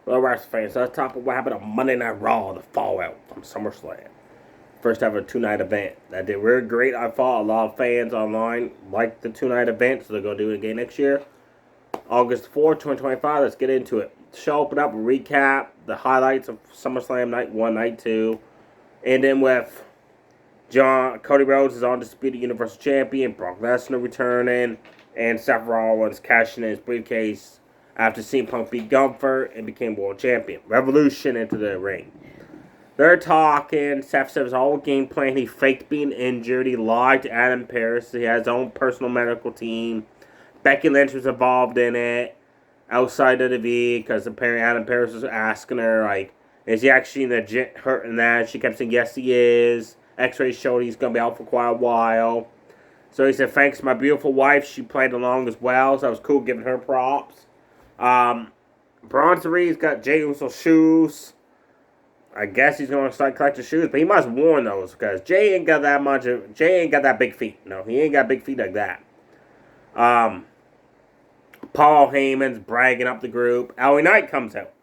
Well, wrestling fans, so let's talk about what happened on Monday Night Raw, the fallout from SummerSlam. First ever two-night event. That did really great. I thought a lot of fans online liked the two-night event, so they're going to do it again next year. August 4th, 2025, let's get into it. Show open up, recap, the highlights of SummerSlam Night 1, Night 2. And then with Cody Rhodes is undisputed Universal Champion, Brock Lesnar returning, and Seth Rollins cashing in his briefcase after CM Punk beat Gunther and became world champion. Revolution into the ring. They're talking. Seth said his whole game plan. He faked being injured. He lied to Adam Pearce. He has his own personal medical team. Becky Lynch was involved in it outside of the V because apparently Adam Pearce was asking her, like, is he actually legit hurt in that? She kept saying, yes, he is. X-rays showed he's going to be out for quite a while. So he said, thanks to my beautiful wife. She played along as well, so that was cool giving her props. Bronson Reed's got Jey Uso's shoes. I guess he's going to start collecting shoes, but he must have worn those because Jey ain't got that much. Jey ain't got that big feet. No, he ain't got big feet like that. Paul Heyman's bragging up the group. LA Knight comes out.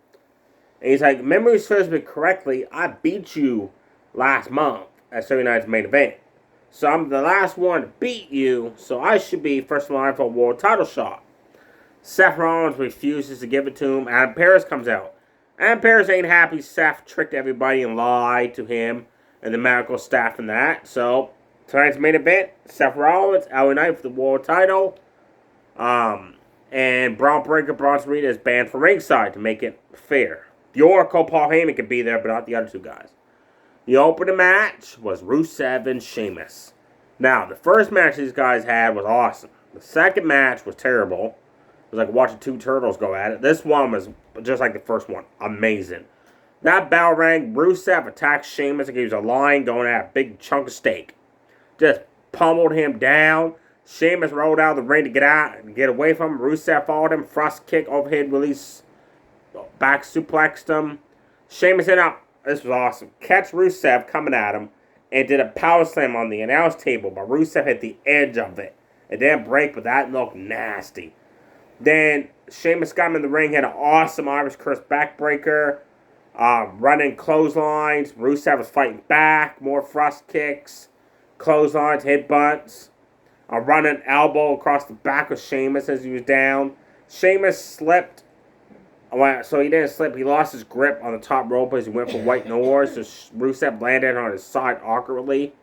And he's like, memory serves me correctly, I beat you last month at Saturday Night's main event. So I'm the last one to beat you, so I should be first in line for a world title shot. Seth Rollins refuses to give it to him. Adam Pearce comes out. Adam Pearce ain't happy Seth tricked everybody and lied to him and the medical staff and that. So tonight's main event, Seth Rollins, LA Knight for the world title. And Braun Breaker, Bronson Reed is banned from ringside to make it fair. The Oracle, Paul Heyman, could be there, but not the other two guys. The opening match was Rusev and Sheamus. Now, the first match these guys had was awesome. The second match was terrible. It was like watching two turtles go at it. This one was just like the first one. Amazing. That bell rang. Rusev attacked Sheamus like he was a lion going at a big chunk of steak. Just pummeled him down. Sheamus rolled out of the ring to get out and get away from him. Rusev followed him. Thrust kick, overhead release. Back suplexed him. Sheamus hit up. This was awesome. Catch Rusev coming at him and did a power slam on the announce table, but Rusev hit the edge of it. It didn't break, but that looked nasty. Then Sheamus got him in the ring, had an awesome Irish Curse backbreaker, running clotheslines. Rusev was fighting back, more thrust kicks, clotheslines, headbutts, a running elbow across the back of Sheamus as he was down. Sheamus slipped. So he didn't slip. He lost his grip on the top rope as he went for White Noir. So Rusev landed on his side awkwardly.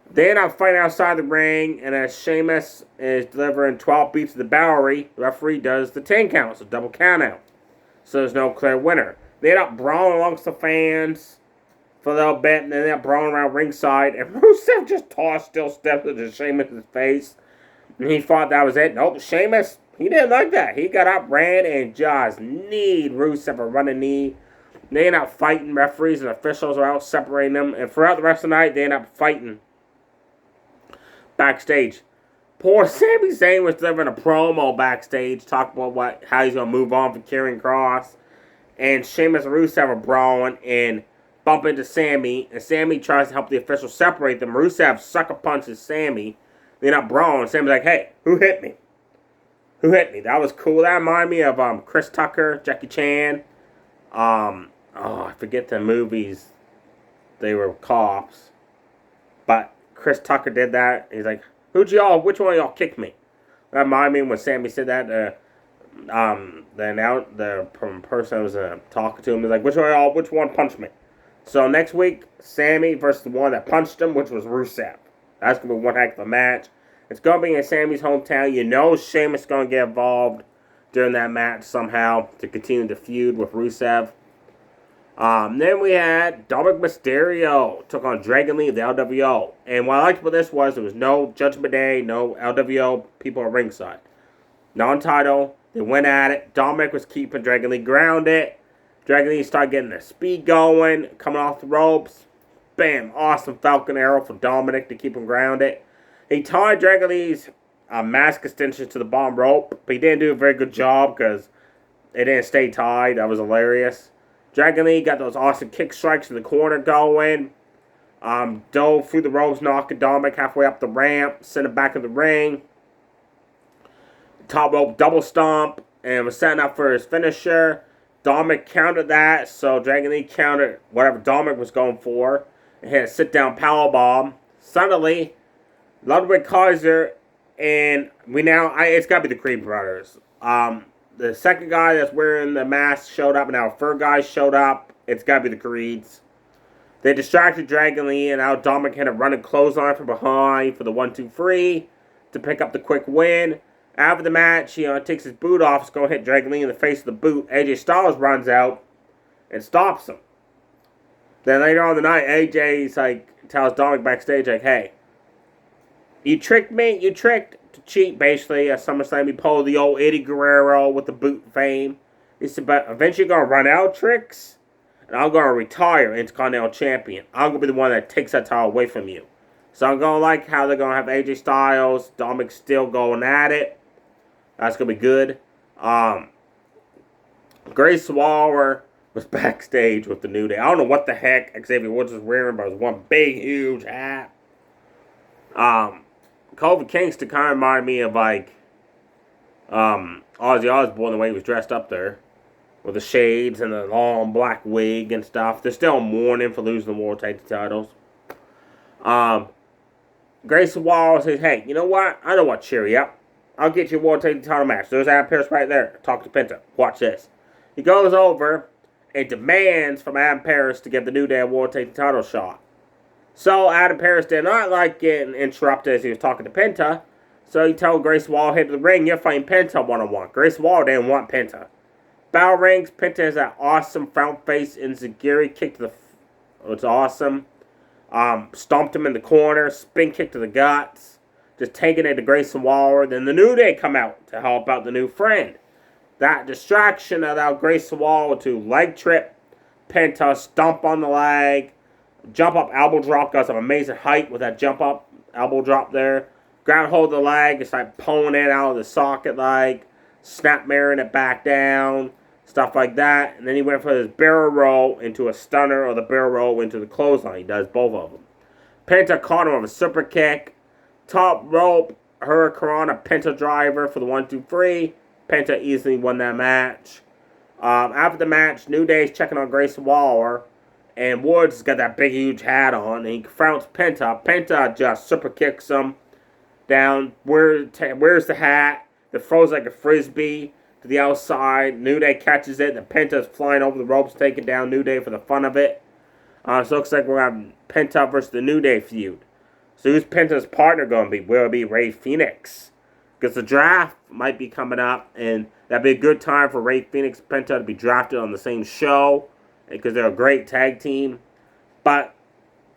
They end up fighting outside the ring, and as Sheamus is delivering 12 beats to the Bowery, the referee does the 10 count, so double count out. So there's no clear winner. They end up brawling amongst the fans for a little bit, and then they end up brawling around ringside, and Rusev just tossed steel steps into Sheamus' face. And he thought that was it. Nope, Sheamus, he didn't like that. He got up, ran, and just kneed Rusev a running knee. They end up fighting. Referees and officials are out separating them, and throughout the rest of the night, they end up fighting backstage. Poor Sami Zayn was delivering a promo backstage, talking about how he's going to move on for Karrion Kross. And Sheamus and Rusev are brawling and bump into Sami. And Sami tries to help the officials separate them. Rusev sucker punches Sami. They're not brawling. Sami's like, hey, who hit me? Who hit me? That was cool. That reminded me of Chris Tucker, Jackie Chan. I forget the movies. They were cops. But Chris Tucker did that. He's like, which one of y'all kicked me? That reminded me when Sami said that. The person that was talking to him was like, which one punched me? So next week, Sami versus the one that punched him, which was Rusev. That's going to be one heck of a match. It's going to be in Sami's hometown. You know Sheamus is going to get involved during that match somehow to continue the feud with Rusev. Then we had Dominic Mysterio took on Dragon Lee of the LWO. And what I liked about this was there was no Judgment Day, no LWO people at ringside. Non-title. They went at it. Dominic was keeping Dragon Lee grounded. Dragon Lee started getting the speed going, coming off the ropes. Bam! Awesome Falcon Arrow for Dominic to keep him grounded. He tied Dragon Lee's mask extension to the bottom rope, but he didn't do a very good job because it didn't stay tied. That was hilarious. Dragon Lee got those awesome kick strikes in the corner going. Dove through the ropes, knocking Dominic halfway up the ramp, sent him back in the ring. Top rope double stomp, and was setting up for his finisher. Dominic countered that, so Dragon Lee countered whatever Dominic was going for and hit a sit-down powerbomb. Suddenly, Ludwig Kaiser and it's got to be the Creed brothers. The second guy that's wearing the mask showed up, and now a third guy showed up. It's got to be the Creeds. They distracted Dragon Lee, and now Dominic hit a running clothesline from behind for the 1-2-3 to pick up the quick win. After the match, he takes his boot off, is going to hit Dragon Lee in the face of the boot. AJ Styles runs out and stops him. Then later on in the night, AJ's tells Dominic backstage, hey, you tricked me, you tricked to cheat, basically. At SummerSlam, he pulled the old Eddie Guerrero with the boot fame. He said, but eventually you're going to run out of tricks, and I'm going to retire Intercontinental Champion. I'm going to be the one that takes that title away from you. So I'm going to like how they're going to have AJ Styles, Dominic still going at it. That's going to be good. Grace Waller was backstage with the New Day. I don't know what the heck Xavier Woods was wearing, but it was one big, huge hat. Kofi Kingston kind of reminded me of Ozzy Osbourne, the way he was dressed up there. With the shades and the long black wig and stuff. They're still mourning for losing the World Tag Team titles. Grace Waller says, hey, you know what? I know what, cheer you up. I'll get you a World Tag Team title match. There's Adam Pearce right there. Talk to Penta. Watch this. He goes over and demands from Adam Pearce to give the New Day a World Tag Team title shot. So Adam Pearce did not like getting interrupted as he was talking to Penta. So he told Grace Waller, head to the ring, you're fighting Penta one-on-one. Grace Waller didn't want Penta. Bell rings. Penta has that awesome front face enziguri kick to the... It's awesome. Stomped him in the corner. Spin kick to the guts. Just taking it to Grayson Waller. Then the New Day come out to help out the new friend. That distraction allowed Grayson Waller to leg trip Penta, stomp on the leg, jump up elbow drop, got some amazing height with that jump up elbow drop there. Grab hold of the leg, it's like pulling it out of the socket snap mirroring it back down, stuff like that. And then he went for his barrel roll into a stunner or the barrel roll into the clothesline. He does both of them. Penta caught him with a super kick. Top rope, Hurricanrana Penta driver for the 1-2-3. Penta easily won that match. After the match, New Day's checking on Grace Waller. And Woods has got that big, huge hat on. And he confronts Penta. Penta just super kicks him down. Where's the hat? That throws like a frisbee to the outside. New Day catches it. The Penta's flying over the ropes, taking down New Day for the fun of it. So it looks like we're going to have Penta versus the New Day feud. So who's Penta's partner going to be? Will it be Rey Fenix? Because the draft might be coming up, and that'd be a good time for Rey Fenix and Penta to be drafted on the same show, because they're a great tag team. But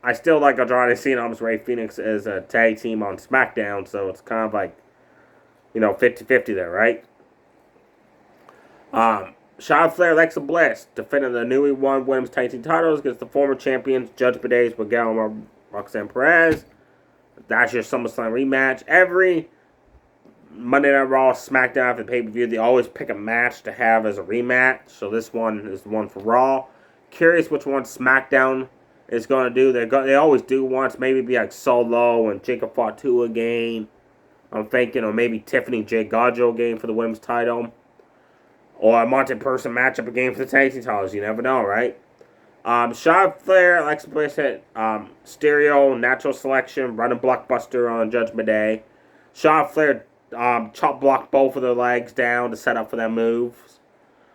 I still like Andrade Cien almost Rey Fenix as a tag team on SmackDown, so it's kind of like, 50-50 there, right? Charlotte Flair, Alexa Bliss, defending the newly won women's tag team titles against the former champions, Judgment Day's Miguel and Roxanne Perez. That's your SummerSlam rematch. Every Monday Night Raw, SmackDown after the pay-per-view, they always pick a match to have as a rematch. So this one is the one for Raw. Curious which one SmackDown is going to do. They always do once. Maybe be like Solo and Jacob Fatu again. I'm thinking, or maybe Tiffany J. Gaggio again for the women's title. Or a Monte Person matchup again for the tag team titles. You never know, right? Charlotte Flair, Alexa Bliss hit Stereo, Natural Selection, running Blockbuster on Judgment Day. Charlotte Flair chop blocked both of their legs down to set up for their moves.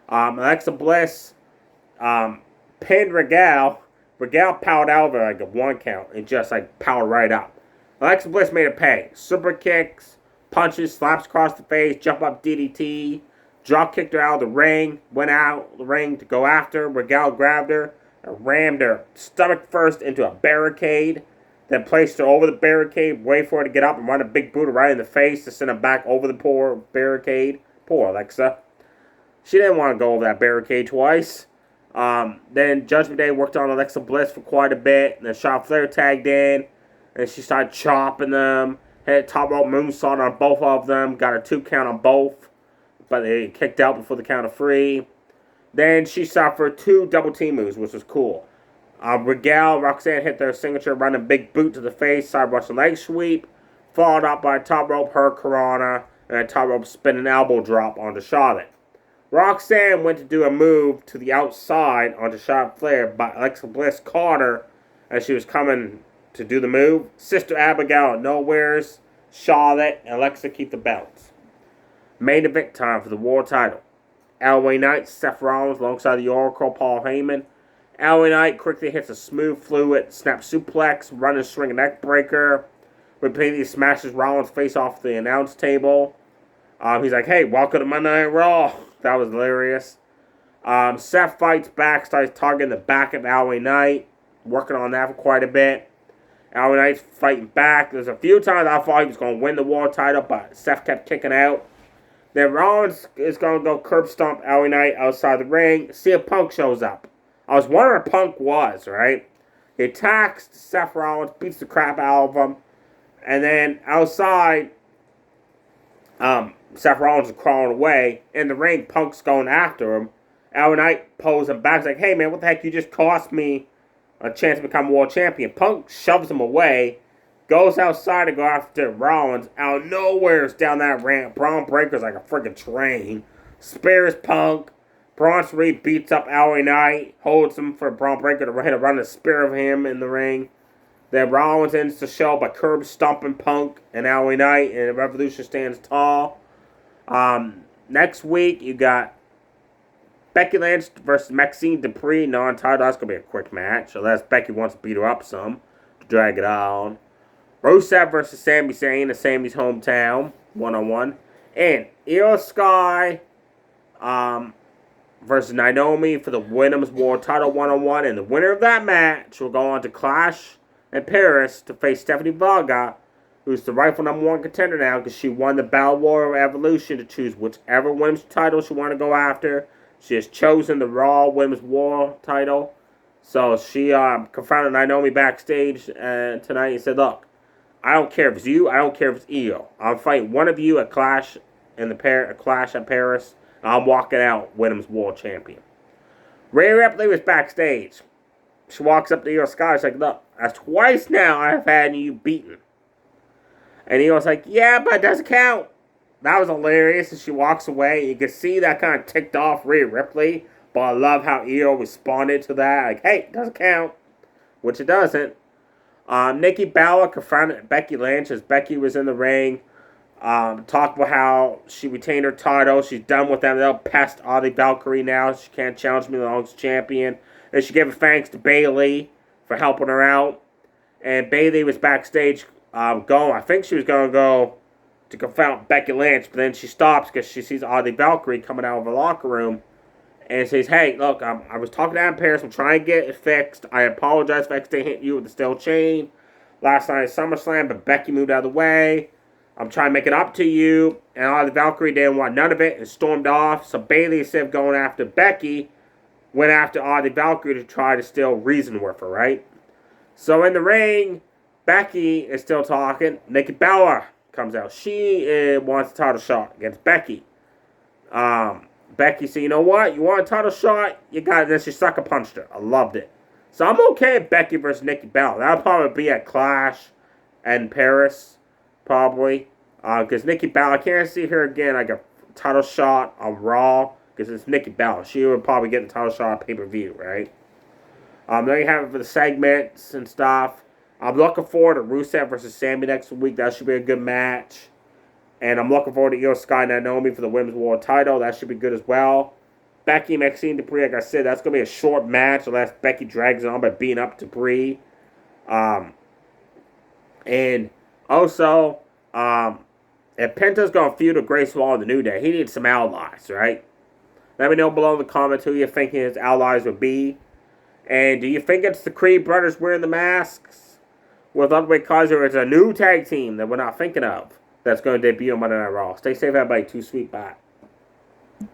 Alexa Bliss pinned Regal. Regal powered out of her like a 1 count and just powered right up. Alexa Bliss made it pay. Super kicks, punches, slaps across the face, jump up DDT, drop kicked her out of the ring, went out the ring to go after. Regal grabbed her and rammed her stomach first into a barricade, then placed her over the barricade, wait for her to get up and run a big boot right in the face to send her back over the poor barricade. Poor Alexa. She didn't want to go over that barricade twice. Then Judgment Day worked on Alexa Bliss for quite a bit. And then Charlotte Flair tagged in, and she started chopping them. Hit top rope moonsault on both of them. Got a 2 count on both, but they kicked out before the count of 3. Then she suffered 2 double team moves, which was cool. Regal, Roxanne hit their signature running big boot to the face, side Russian leg sweep, followed up by a top rope Hurricanrana and a top rope spinning elbow drop onto Charlotte. Roxanne went to do a move to the outside onto Charlotte Flair, but Alexa Bliss caught her as she was coming to do the move. Sister Abigail at Nowhere's, Charlotte, and Alexa keep the belts. Main event time for the World title. LA Knight, Seth Rollins alongside the Oracle, Paul Heyman. LA Knight quickly hits a smooth, fluid snap suplex, running swing neck breaker. Repeatedly smashes Rollins' face off the announce table. He's like, hey, welcome to Monday Night Raw. That was hilarious. Seth fights back, starts targeting the back of LA Knight. Working on that for quite a bit. LA Knight's fighting back. There's a few times I thought he was going to win the world title, but Seth kept kicking out. Then Rollins is going to go curb stomp LA Knight outside the ring. CM Punk shows up. I was wondering where Punk was, right? He attacks Seth Rollins, beats the crap out of him. And then outside, Seth Rollins is crawling away. In the ring, Punk's going after him. LA Knight pulls him back. He's like, hey, man, what the heck? You just cost me a chance to become world champion. Punk shoves him away. Goes outside to go after Rollins. Out of nowhere, down that ramp. Braun Breaker's like a freaking train. Spears Punk. Bronson Reed beats up LA Knight. Holds him for Braun Breaker to hit a run and spear of him in the ring. Then Rollins ends the show by curb stomping Punk and LA Knight. And Revolution stands tall. Next week, you got Becky Lynch versus Maxine Dupree. Non-title. That's going to be a quick match. Unless Becky wants to beat her up some to drag it on. Rusev versus Sami Zayn in Sami's hometown, 1-on-1. And Io Sky versus Naomi for the Women's World title, 1-on-1. And the winner of that match will go on to Clash in Paris to face Stephanie Varga, who's the rightful #1 contender now because she won the Battle Royal Evolution to choose whichever women's title she wanted to go after. She has chosen the Raw Women's World title. So she confronted Naomi backstage tonight and said, look, I don't care if it's you. I don't care if it's Io. I'll fight one of you at Clash Clash at Paris. I'm walking out Women's World Champion. Rhea Ripley was backstage. She walks up to Io Sky. She's like, look, that's twice now I've had you beaten. And Io's like, yeah, but it doesn't count. That was hilarious. And she walks away. You can see that kind of ticked off Rhea Ripley. But I love how Io responded to that. Like, hey, it doesn't count. Which it doesn't. Nikki Bella confronted Becky Lynch as Becky was in the ring. Talked about how she retained her title. She's done with them. They'll past Audrey Valkyrie now. She can't challenge me as champion. And she gave a thanks to Bayley for helping her out. And Bayley was backstage going. I think she was going to go to confront Becky Lynch. But then she stops because she sees Audrey Valkyrie coming out of the locker room. And says, hey, look, I was talking to Adam Pearce. I'm trying to get it fixed. I apologize if I accidentally hit you with the steel chain last night at SummerSlam, but Becky moved out of the way. I'm trying to make it up to you. And all the Valkyrie didn't want none of it and stormed off. So Bayley, instead of going after Becky, went after Audrey Valkyrie to try to still reason with her, right? So in the ring, Becky is still talking. Nikki Bella comes out. She wants a title shot against Becky. Becky said, you know what? You want a title shot? You got it. Then she sucker punched her. I loved it. So I'm okay at Becky versus Nikki Bella. That'll probably be at Clash and Paris, probably. Because Nikki Bella, I can't see her again like a title shot on Raw. Because it's Nikki Bella. She would probably get the title shot on pay-per-view, right? There you have it for the segments and stuff. I'm looking forward to Rusev versus Sami next week. That should be a good match. And I'm looking forward to Io Sky and Naomi for the Women's World title. That should be good as well. Becky, Maxine Dupree, like I said, that's going to be a short match unless Becky drags it on by beating up Dupree. And also, if Penta's going to feud with Grace Wall in the New Day, he needs some allies, right? Let me know below in the comments who you're thinking his allies would be. And do you think it's the Creed brothers wearing the masks? With Ludwig Kaiser, it's a new tag team that we're not thinking of that's going to debut on Monday Night Raw. Stay safe, everybody. Too sweet. Bye.